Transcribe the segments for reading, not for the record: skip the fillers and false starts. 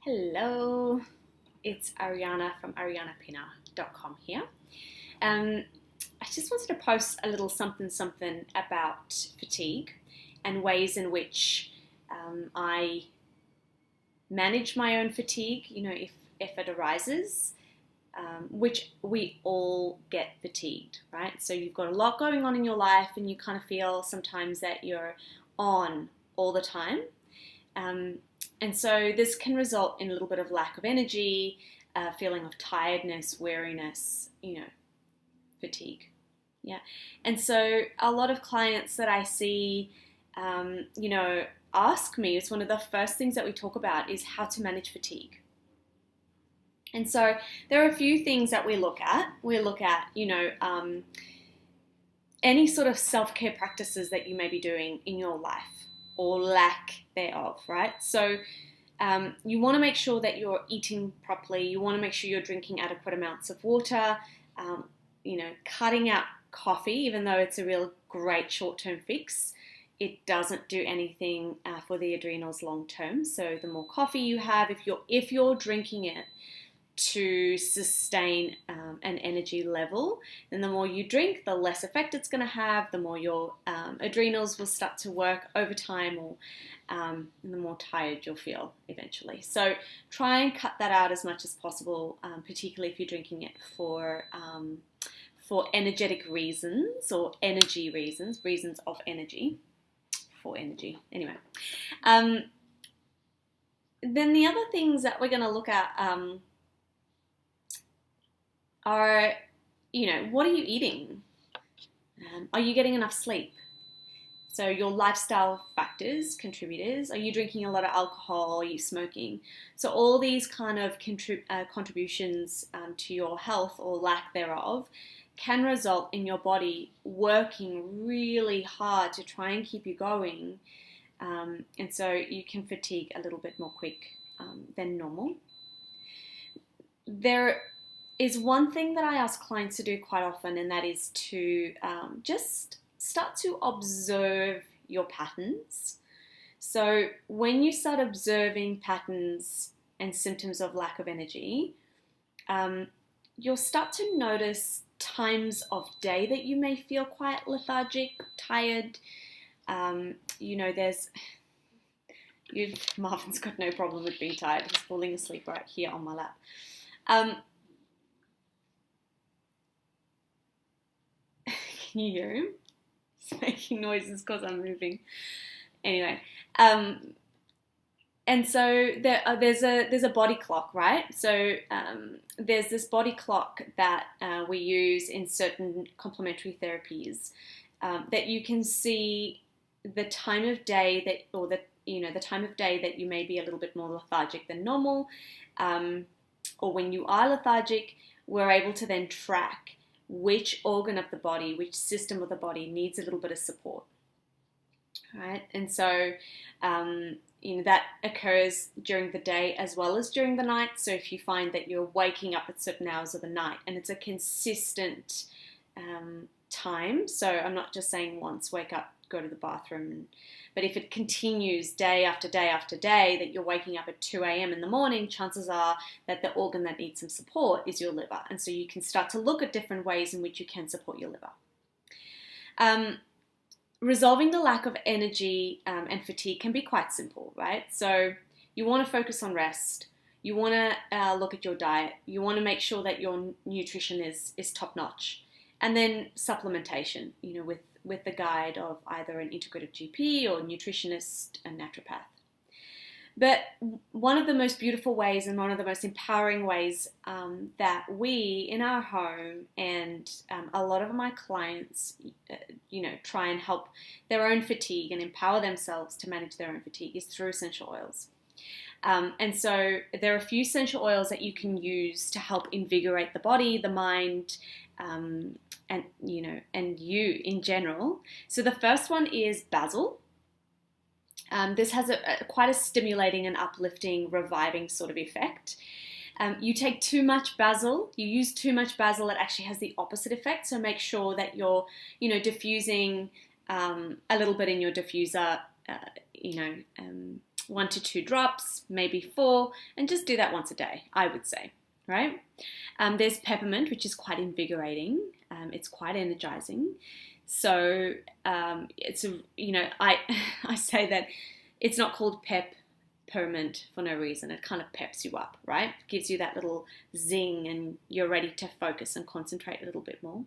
Hello, it's Arianna from AriannaPienaarOctober here. I just wanted to post a little something about fatigue and ways in which I manage my own fatigue, if it arises, which we all get fatigued, right? So you've got a lot going on in your life and you kind of feel sometimes that you're on all the time. And so this can result in a little bit of lack of energy, feeling of tiredness, weariness, fatigue. Yeah. And so a lot of clients that I see, ask me, it's one of the first things that we talk about is how to manage fatigue. And so there are a few things that we look at. We look at, any sort of self-care practices that you may be doing in your life or lack thereof, right? So you want to make sure that you're eating properly. You want to make sure you're drinking adequate amounts of water, cutting out coffee, even though it's a real great short-term fix. It doesn't do anything for the adrenals long-term. So the more coffee you have, if you're drinking it to sustain an energy level, then the more you drink, the less effect it's going to have, the more your adrenals will start to work over time, and the more tired you'll feel eventually. So try and cut that out as much as possible, particularly if you're drinking it for energetic reasons or energy reasons of energy, for energy. Anyway, then the other things that we're going to look at are, what are you eating? Are you getting enough sleep? So your lifestyle factors, contributors. Are you drinking a lot of alcohol? Are you smoking? So all these kind of contributions to your health or lack thereof can result in your body working really hard to try and keep you going. And so you can fatigue a little bit more quick than normal. There is one thing that I ask clients to do quite often, and that is to just start to observe your patterns. So when you start observing patterns and symptoms of lack of energy, you'll start to notice times of day that you may feel quite lethargic, tired. Marvin's got no problem with being tired. He's falling asleep right here on my lap. Can you hear him? He's making noises because I'm moving. Anyway, and so there's a body clock, right? So there's this body clock that we use in certain complementary therapies that you can see the time of day the time of day that you may be a little bit more lethargic than normal, or when you are lethargic, we're able to then track which organ of the body, which system of the body needs a little bit of support, right? And so, that occurs during the day as well as during the night. So if you find that you're waking up at certain hours of the night and it's a consistent time, so I'm not just saying once, wake up, go to the bathroom, but if it continues day after day after day, that you're waking up at 2 a.m. in the morning, chances are that the organ that needs some support is your liver. And so you can start to look at different ways in which you can support your liver. Resolving the lack of energy and fatigue can be quite simple, right? So you want to focus on rest. You want to look at your diet. You want to make sure that your nutrition is top-notch. And then supplementation, with the guide of either an integrative GP or nutritionist and naturopath. But one of the most beautiful ways and one of the most empowering ways that we in our home and a lot of my clients, try and help their own fatigue and empower themselves to manage their own fatigue is through essential oils. And so there are a few essential oils that you can use to help invigorate the body, the mind, and you in general. So the first one is basil. This has quite a stimulating and uplifting, reviving sort of effect. You take too much basil, you use too much basil, it actually has the opposite effect. So make sure that you're, diffusing a little bit in your diffuser, 1 to 2 drops, maybe 4, and just do that once a day, I would say, right? There's peppermint, which is quite invigorating. It's quite energizing. So I say that it's not called peppermint for no reason. It kind of peps you up, right? Gives you that little zing, and you're ready to focus and concentrate a little bit more.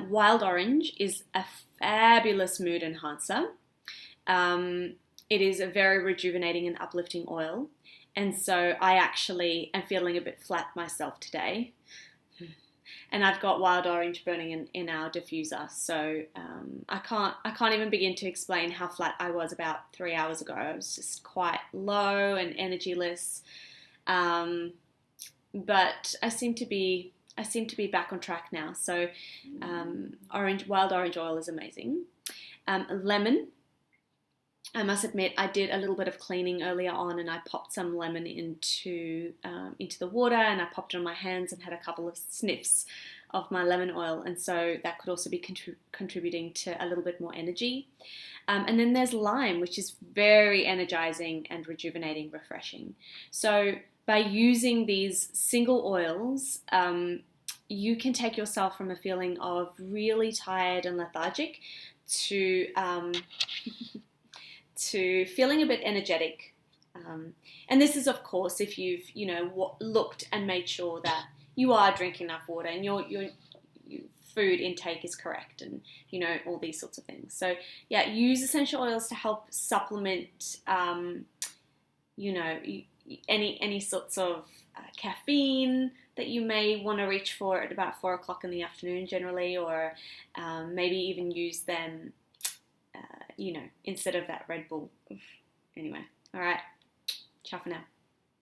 Wild orange is a fabulous mood enhancer. It is a very rejuvenating and uplifting oil. And so I actually am feeling a bit flat myself today. And I've got wild orange burning in our diffuser. So I can't even begin to explain how flat I was about 3 hours ago. I was just quite low and energyless. But I seem to be back on track now. So wild orange oil is amazing. Lemon. I must admit, I did a little bit of cleaning earlier on, and I popped some lemon into the water, and I popped it on my hands and had a couple of sniffs of my lemon oil, and so that could also be contributing to a little bit more energy. And then there's lime, which is very energizing and rejuvenating, refreshing. So by using these single oils, you can take yourself from a feeling of really tired and lethargic to feeling a bit energetic. And this is, of course, if you've looked and made sure that you are drinking enough water and your food intake is correct, and all these sorts of things. So yeah, use essential oils to help supplement any sorts of caffeine that you may want to reach for at about 4 o'clock in the afternoon generally, or maybe even use them instead of that Red Bull. Anyway, all right, ciao for now.